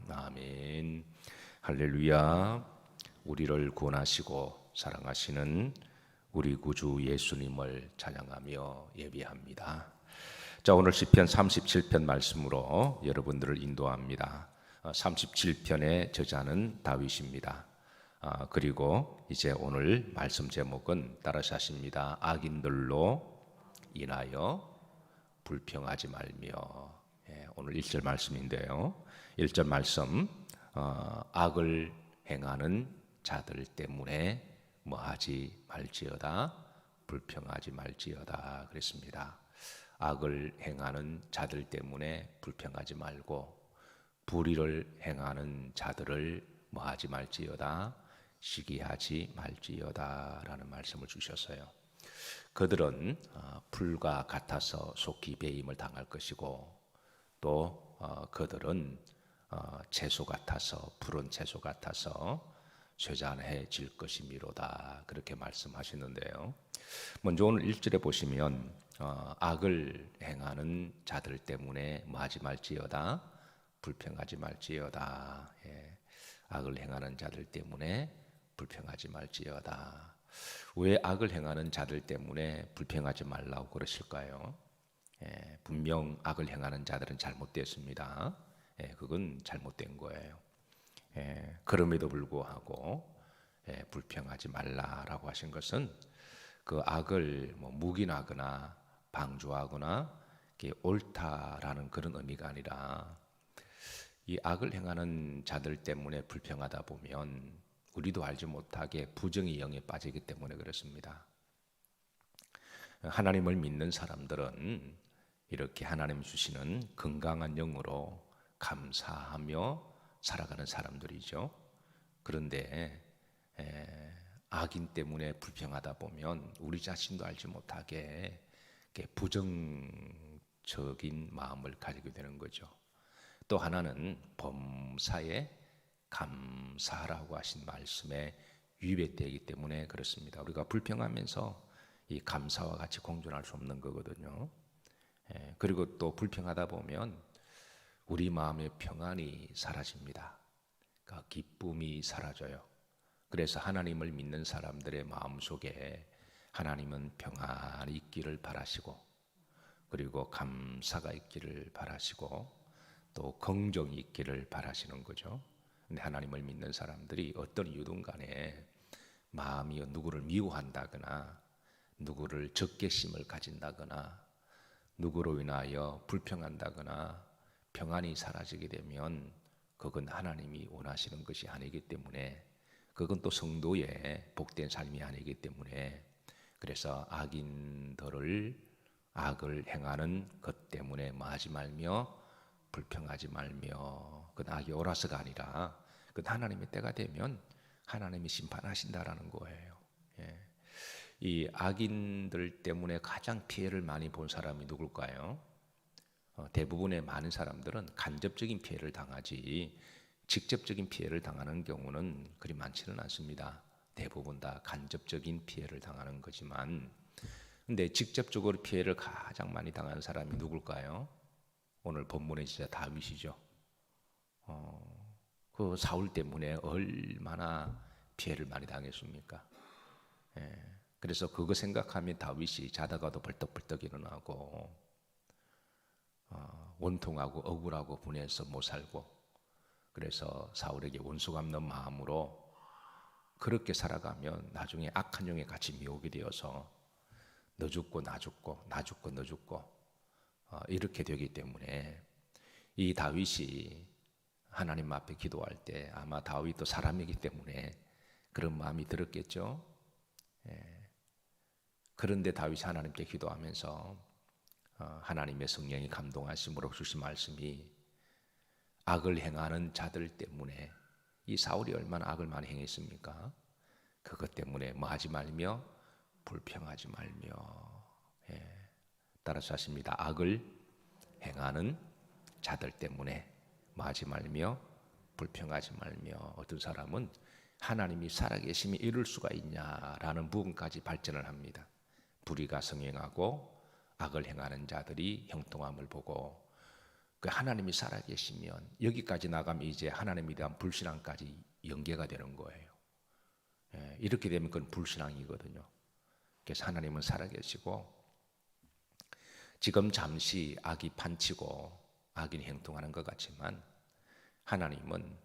아멘. 할렐루야. 우리를 구원하시고 사랑하시는 우리 구주 예수님을 찬양하며 예배합니다. 자, 오늘 시편 37편 말씀으로 여러분들을 인도합니다. 37편의 저자는 다윗입니다. 그리고 이제 오늘 말씀 제목은 따라서 하십니다. 악인들로 인하여 불평하지 말며. 오늘 1절 말씀인데요. 1절 말씀, 악을 행하는 자들 때문에 뭐하지 말지어다, 불평하지 말지어다 그랬습니다. 악을 행하는 자들 때문에 불평하지 말고 불의를 행하는 자들을 뭐하지 말지어다, 시기하지 말지어다 라는 말씀을 주셨어요. 그들은 풀과 같아서 속히 배임을 당할 것이고 또 그들은 채소 같아서, 푸른 채소 같아서 쇠잔해질 것이미로다 그렇게 말씀하시는데요. 먼저 오늘 1절에 보시면 악을 행하는 자들 때문에 뭐하지 말지어다, 불평하지 말지어다. 악을 행하는 자들 때문에 불평하지 말지어다. 왜 악을 행하는 자들 때문에 불평하지 말라고 그러실까요? 분명 악을 행하는 자들은 잘못됐습니다. 그건 잘못된 거예요. 그럼에도 불구하고 불평하지 말라라고 하신 것은 그 악을 묵인하거나 방조하거나 옳다라는 그런 의미가 아니라 이 악을 행하는 자들 때문에 불평하다 보면 우리도 알지 못하게 부정의 영에 빠지기 때문에 그렇습니다. 하나님을 믿는 사람들은 이렇게 하나님 주시는 건강한 영으로 감사하며 살아가는 사람들이죠. 그런데 악인 때문에 불평하다 보면 우리 자신도 알지 못하게 부정적인 마음을 가지게 되는 거죠. 또 하나는 범사에 감사하라고 하신 말씀에 위배되기 때문에 그렇습니다. 우리가 불평하면서 이 감사와 같이 공존할 수 없는 거거든요. 그리고 또 불평하다 보면 우리 마음의 평안이 사라집니다. 그러니까 기쁨이 사라져요. 그래서 하나님을 믿는 사람들의 마음속에 하나님은 평안이 있기를 바라시고 그리고 감사가 있기를 바라시고 또 긍정이 있기를 바라시는 거죠. 근데 하나님을 믿는 사람들이 어떤 이유든 간에 마음이 누구를 미워한다거나 누구를 적개심을 가진다거나 누구로 인하여 불평한다거나 평안이 사라지게 되면 그건 하나님이 원하시는 것이 아니기 때문에 그건 또 성도의 복된 삶이 아니기 때문에 그래서 악인들을 악을 행하는 것 때문에 마지 말며 불평하지 말며 그 악이 옳아서가 아니라 그 하나님의 때가 되면 하나님이 심판하신다라는 거예요. 이 악인들 때문에 가장 피해를 많이 본 사람이 누굴까요? 대부분의 많은 사람들은 간접적인 피해를 당하지 직접적인 피해를 당하는 경우는 그리 많지는 않습니다. 대부분 다 간접적인 피해를 당하는 거지만 근데 직접적으로 피해를 가장 많이 당한 사람이 누굴까요? 오늘 본문의 진짜 다윗이죠. 그 사울 때문에 얼마나 피해를 많이 당했습니까? 그래서 그거 생각하면 다윗이 자다가도 벌떡벌떡 일어나고 원통하고 억울하고 분해서 못 살고 그래서 사울에게 원수 갚는 마음으로 그렇게 살아가면 나중에 악한 영에 같이 미혹이 되어서 너 죽고 나 죽고 나 죽고 너 죽고 이렇게 되기 때문에 이 다윗이 하나님 앞에 기도할 때 아마 다윗도 사람이기 때문에 그런 마음이 들었겠죠. 그런데 다윗이 하나님께 기도하면서 하나님의 성령이 감동하심으로 주신 말씀이 악을 행하는 자들 때문에 이 사울이 얼마나 악을 많이 행했습니까? 그것 때문에 뭐 하지 말며 불평하지 말며 따라서 하십니다. 악을 행하는 자들 때문에 뭐 하지 말며 불평하지 말며 어떤 사람은 하나님이 살아계심이 이룰 수가 있냐라는 부분까지 발전을 합니다. 불의가 성행하고 악을 행하는 자들이 형통함을 보고 그 하나님이 살아계시면 여기까지 나가면 이제 하나님에 대한 불신앙까지 연계가 되는 거예요. 이렇게 되면 그건 불신앙이거든요. 그래서 하나님은 살아계시고 지금 잠시 악이 판치고 악인이 행동하는 것 같지만 하나님은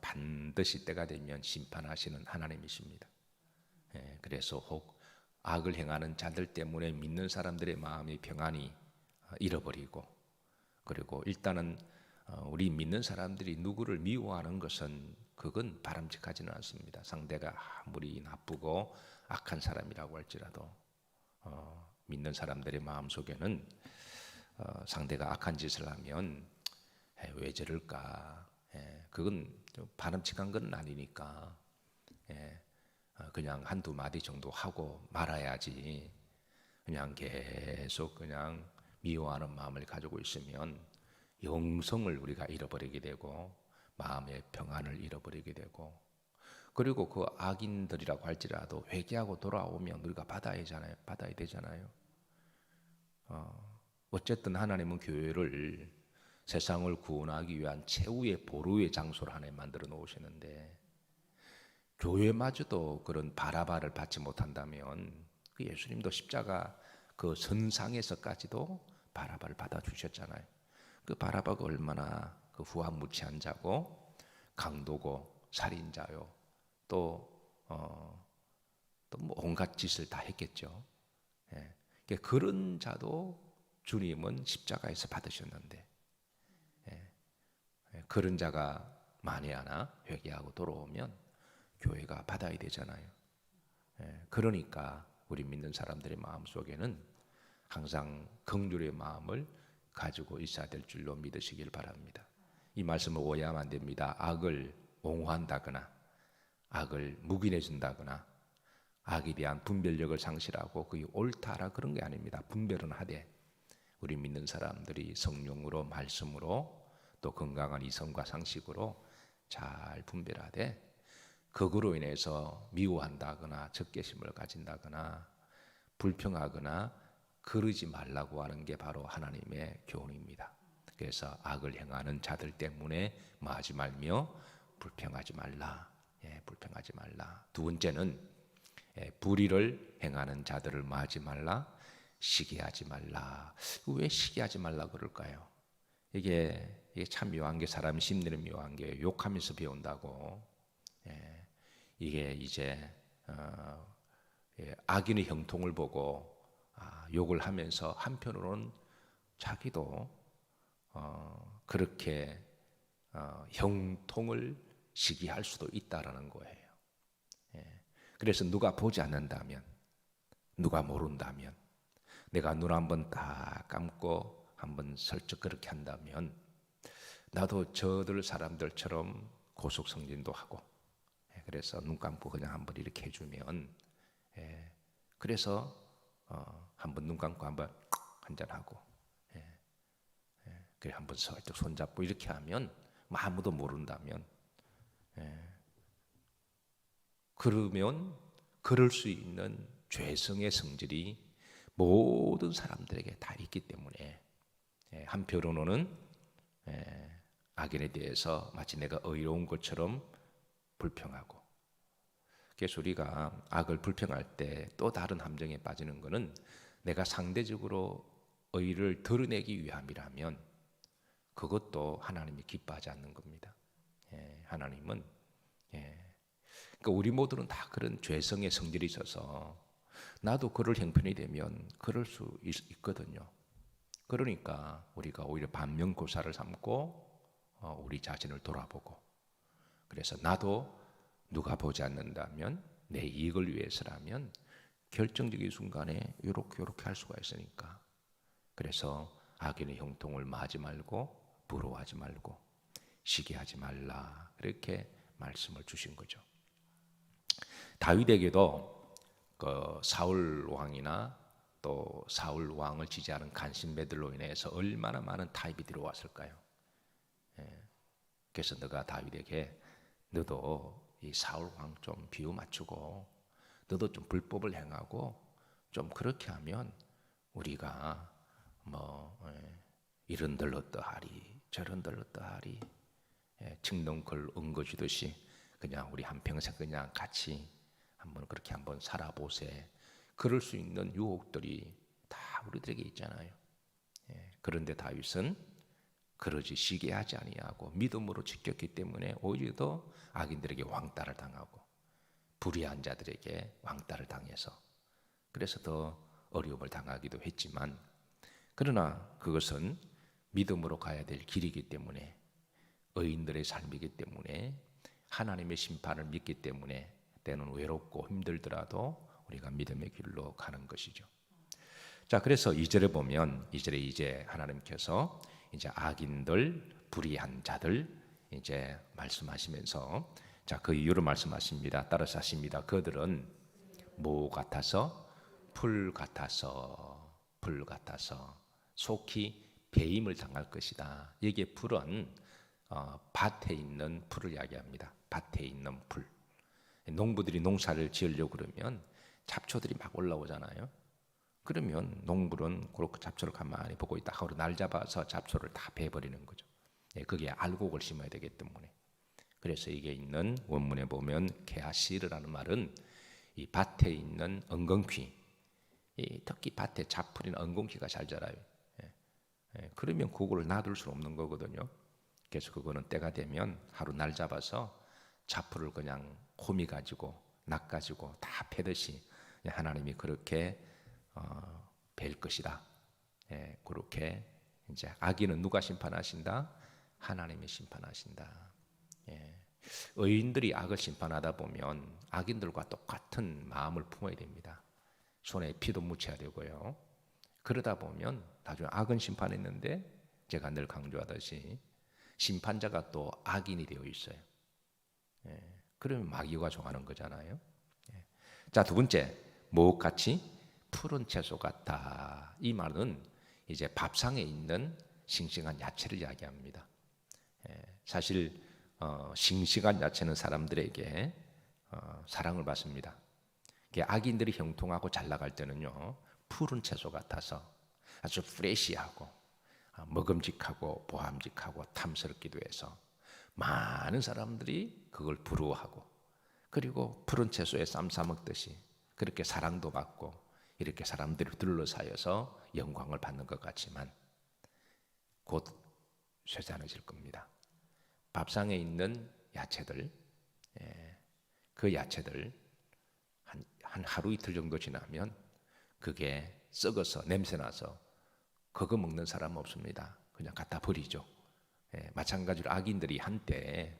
반드시 때가 되면 심판하시는 하나님이십니다. 그래서 혹 악을 행하는 자들 때문에 믿는 사람들의 마음의 평안이 잃어버리고, 그리고 일단은 우리 믿는 사람들이 누구를 미워하는 것은 그건 바람직하지는 않습니다. 상대가 아무리 나쁘고 악한 사람이라고 할지라도 믿는 사람들의 마음속에는 상대가 악한 짓을 하면 왜 저럴까, 그건 좀 바람직한 건 아니니까 그냥 한두 마디 정도 하고 말아야지, 그냥 계속 그냥 미워하는 마음을 가지고 있으면 영성을 우리가 잃어버리게 되고 마음의 평안을 잃어버리게 되고, 그리고 그 악인들이라고 할지라도 회개하고 돌아오면 우리가 받아야 되잖아요. 어쨌든 하나님은 교회를 세상을 구원하기 위한 최후의 보루의 장소를 하나님 만들어 놓으시는데, 교회마저도 그런 바라바를 받지 못한다면 그 예수님도 십자가 그 선상에서까지도 바라바를 받아 주셨잖아요. 그 바라바가 얼마나 그 후한무치한 자고 강도고 살인자요, 또 뭐 온갖 짓을 다 했겠죠. 그런 자도 주님은 십자가에서 받으셨는데, 그런 자가 만에 하나 회개하고 돌아오면 교회가 받아야 되잖아요. 그러니까 우리 믿는 사람들의 마음속에는 항상 긍휼의 마음을 가지고 있어야 될 줄로 믿으시길 바랍니다. 이 말씀을 오해하면 안 됩니다. 악을 옹호한다거나 악을 묵인해 준다거나 악에 대한 분별력을 상실하고 그게 옳다라 그런 게 아닙니다. 분별은 하되 우리 믿는 사람들이 성령으로 말씀으로 또 건강한 이성과 상식으로 잘 분별하되 그거로 인해서 미워한다거나 적개심을 가진다거나 불평하거나 그러지 말라고 하는 게 바로 하나님의 교훈입니다. 그래서 악을 행하는 자들 때문에 마지 말며 불평하지 말라. 불평하지 말라. 두 번째는 불의를 행하는 자들을 마지 말라. 시기하지 말라. 왜 시기하지 말라 그럴까요? 이게 참 묘한 게, 사람이 심리는 묘한 게 욕하면서 배운다고. 이게 이제 악인의 형통을 보고 욕을 하면서 한편으로는 자기도 그렇게 형통을 시기할 수도 있다라는 거예요. 그래서 누가 보지 않는다면, 누가 모른다면, 내가 눈 한번 딱 감고 한번 슬쩍 그렇게 한다면 나도 저들 사람들처럼 고속성진도 하고, 그래서 눈 감고 그냥 한번 이렇게 해주면, 그래서 한번 눈 감고 한번 한잔하고, 그래 한번 살짝 손잡고 이렇게 하면 아무도 모른다면, 그러면 그럴 수 있는 죄성의 성질이 모든 사람들에게 다 있기 때문에 한편으로는 악인에 대해서 마치 내가 의로운 것처럼 불평하고, 그래서 우리가 악을 불평할 때 또 다른 함정에 빠지는 것은 내가 상대적으로 의를 드러내기 위함이라면 그것도 하나님이 기뻐하지 않는 겁니다. 하나님은 그러니까 우리 모두는 다 그런 죄성의 성질이 있어서 나도 그럴 형편이 되면 그럴 수 있거든요. 그러니까 우리가 오히려 반면교사를 삼고 우리 자신을 돌아보고, 그래서 나도 누가 보지 않는다면 내 이익을 위해서라면 결정적인 순간에 이렇게 할 수가 있으니까, 그래서 악인의 형통을 마지 말고 부러워하지 말고 시기하지 말라, 이렇게 말씀을 주신 거죠. 다윗에게도 그 사울 왕이나 또 사울 왕을 지지하는 간신배들로 인해서 얼마나 많은 타협이 들어왔을까요? 그래서 너가 다윗에게 너도 이 사울 왕 좀 비유 맞추고 너도 좀 불법을 행하고 좀 그렇게 하면 우리가 이런들 어떠하리 저런들 어떠하리, 칭동글 엉거주듯이 그냥 우리 한평생 그냥 같이 한번 그렇게 한번 살아보세. 그럴 수 있는 유혹들이 다 우리들에게 있잖아요. 그런데 다윗은 그러지 시게 하지 아니하고 믿음으로 지켰기 때문에 오히려 더 악인들에게 왕따를 당하고 불의한 자들에게 왕따를 당해서 그래서 더 어려움을 당하기도 했지만, 그러나 그것은 믿음으로 가야 될 길이기 때문에, 의인들의 삶이기 때문에, 하나님의 심판을 믿기 때문에 때는 외롭고 힘들더라도 우리가 믿음의 길로 가는 것이죠. 자, 그래서 2절에 보면 2절에 이제 하나님께서 이제 악인들, 불의한 자들 이제 말씀하시면서, 자, 그 이유를 말씀하십니다. 따라서 하십니다. 그들은 뭐 같아서 풀 같아서 속히 배임을 당할 것이다. 여기에 풀은 밭에 있는 풀을 이야기합니다. 밭에 있는 풀. 농부들이 농사를 지으려고 그러면 잡초들이 막 올라오잖아요. 그러면 농부는 그렇게 잡초를 가만히 보고 있다 하고 날 잡아서 잡초를 다 베버리는 거죠. 그게 알곡을 심어야 되기 때문에. 그래서 이게 있는 원문에 보면 게하시르라는 말은 이 밭에 있는 엉겅퀴, 특히 밭에 잡풀이나 엉겅퀴가 잘 자라요. 그러면 그거를 놔둘 수 없는 거거든요. 그래서 그거는 때가 되면 하루 날 잡아서 잡풀을 그냥 호미 가지고 낙 가지고 다 패듯이 하나님이 그렇게 뵐 것이다. 그렇게 이제 악인은 누가 심판하신다? 하나님이 심판하신다. 의인들이 악을 심판하다 보면 악인들과 똑같은 마음을 품어야 됩니다. 손에 피도 묻혀야 되고요. 그러다 보면 나중에 악은 심판했는데 제가 늘 강조하듯이 심판자가 또 악인이 되어 있어요. 그러면 마귀가 정하는 거잖아요. 자, 두 번째, 무엇같이 푸른 채소 같다. 이 말은 이제 밥상에 있는 싱싱한 야채를 이야기합니다. 사실 싱싱한 야채는 사람들에게 사랑을 받습니다. 악인들이 형통하고 잘 나갈 때는요, 푸른 채소 같아서 아주 프레시하고 먹음직하고 보함직하고 탐스럽기도 해서 많은 사람들이 그걸 부러워하고, 그리고 푸른 채소에 쌈 싸먹듯이 그렇게 사랑도 받고 이렇게 사람들이 둘러싸여서 영광을 받는 것 같지만 곧 쇠잔해질 겁니다. 밥상에 있는 야채들, 그 야채들 한 하루 이틀 정도 지나면 그게 썩어서 냄새나서 그거 먹는 사람 없습니다. 그냥 갖다 버리죠. 마찬가지로 악인들이 한때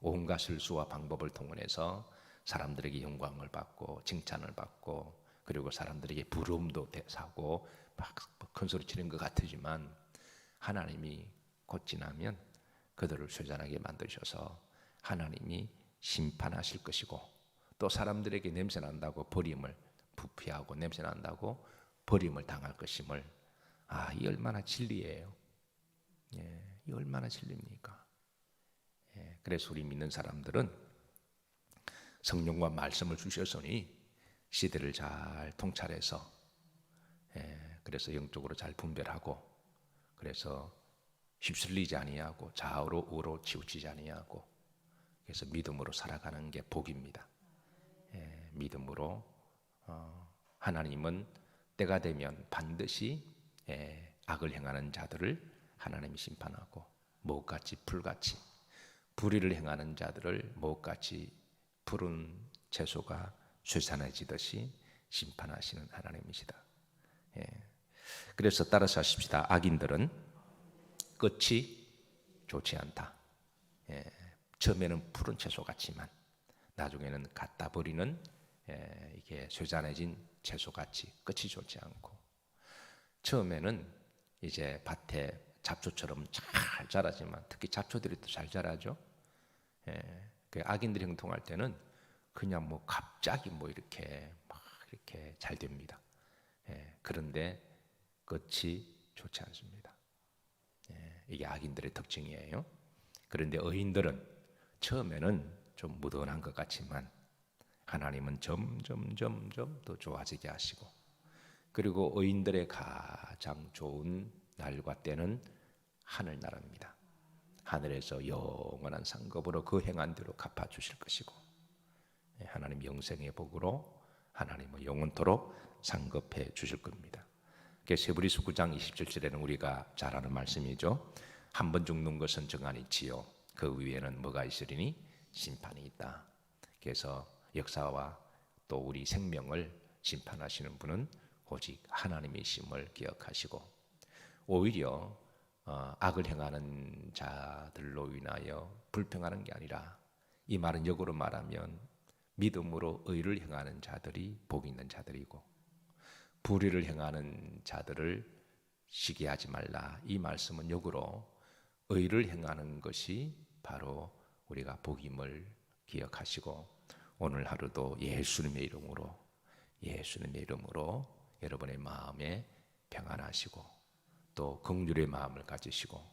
온갖 술수와 방법을 통해서 사람들에게 영광을 받고 칭찬을 받고 그리고 사람들에게 부러움도 사고 막 큰 소리 치는 것 같지만 하나님이 곧 지나면 그들을 쇠잔하게 만드셔서 하나님이 심판하실 것이고, 또 사람들에게 냄새 난다고 버림을 부피하고 냄새 난다고 버림을 당할 것임을, 이 얼마나 진리예요. 이 얼마나 진리입니까? 그래서 우리 믿는 사람들은 성령과 말씀을 주셨으니 시대를 잘 통찰해서, 그래서 영적으로 잘 분별하고, 그래서 휩쓸리지 아니하고 좌우로 우로 치우치지 아니하고, 그래서 믿음으로 살아가는 게 복입니다. 믿음으로 하나님은 때가 되면 반드시 악을 행하는 자들을 하나님이 심판하고, 무엇같이 풀같이 불의를 행하는 자들을 무엇같이 푸른 채소가 쇠산해지듯이 심판하시는 하나님이시다. 그래서 따라서 하십시다. 악인들은 끝이 좋지 않다. 처음에는 푸른 채소 같지만 나중에는 갖다 버리는 이게 쇠잔해진 채소같이 끝이 좋지 않고, 처음에는 이제 밭에 잡초처럼 잘 자라지만, 특히 잡초들이 또 잘 자라죠. 그 악인들이 형통할 때는 그냥 뭐 갑자기 뭐 이렇게 막 이렇게 잘 됩니다. 그런데 끝이 좋지 않습니다. 이게 악인들의 특징이에요. 그런데 의인들은 처음에는 좀 무던한 것 같지만 하나님은 점점 더 좋아지게 하시고, 그리고 의인들의 가장 좋은 날과 때는 하늘나라입니다. 하늘에서 영원한 상급으로 그 행한 대로 갚아주실 것이고, 하나님 영생의 복으로 하나님은 영원토록 상급해 주실 겁니다. 세브리서 9장 27절에는 우리가 잘 아는 말씀이죠. 한 번 죽는 것은 정한이지요 그 위에는 뭐가 있으리니 심판이 있다. 그래서 역사와 또 우리 생명을 심판하시는 분은 오직 하나님이심을 기억하시고, 오히려 악을 행하는 자들로 인하여 불평하는 게 아니라, 이 말은 역으로 말하면 믿음으로 의를 행하는 자들이 복 있는 자들이고, 불의를 행하는 자들을 시기하지 말라. 이 말씀은 역으로 의를 행하는 것이 바로 우리가 복임을 기억하시고, 오늘 하루도 예수님의 이름으로 여러분의 마음에 평안하시고 또 긍휼의 마음을 가지시고,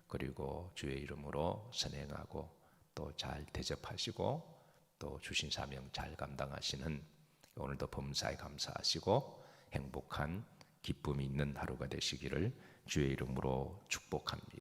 그리고 주의 이름으로 선행하고 또 잘 대접하시고 또 주신 사명 잘 감당하시는, 오늘도 범사에 감사하시고 행복한 기쁨이 있는 하루가 되시기를 주의 이름으로 축복합니다.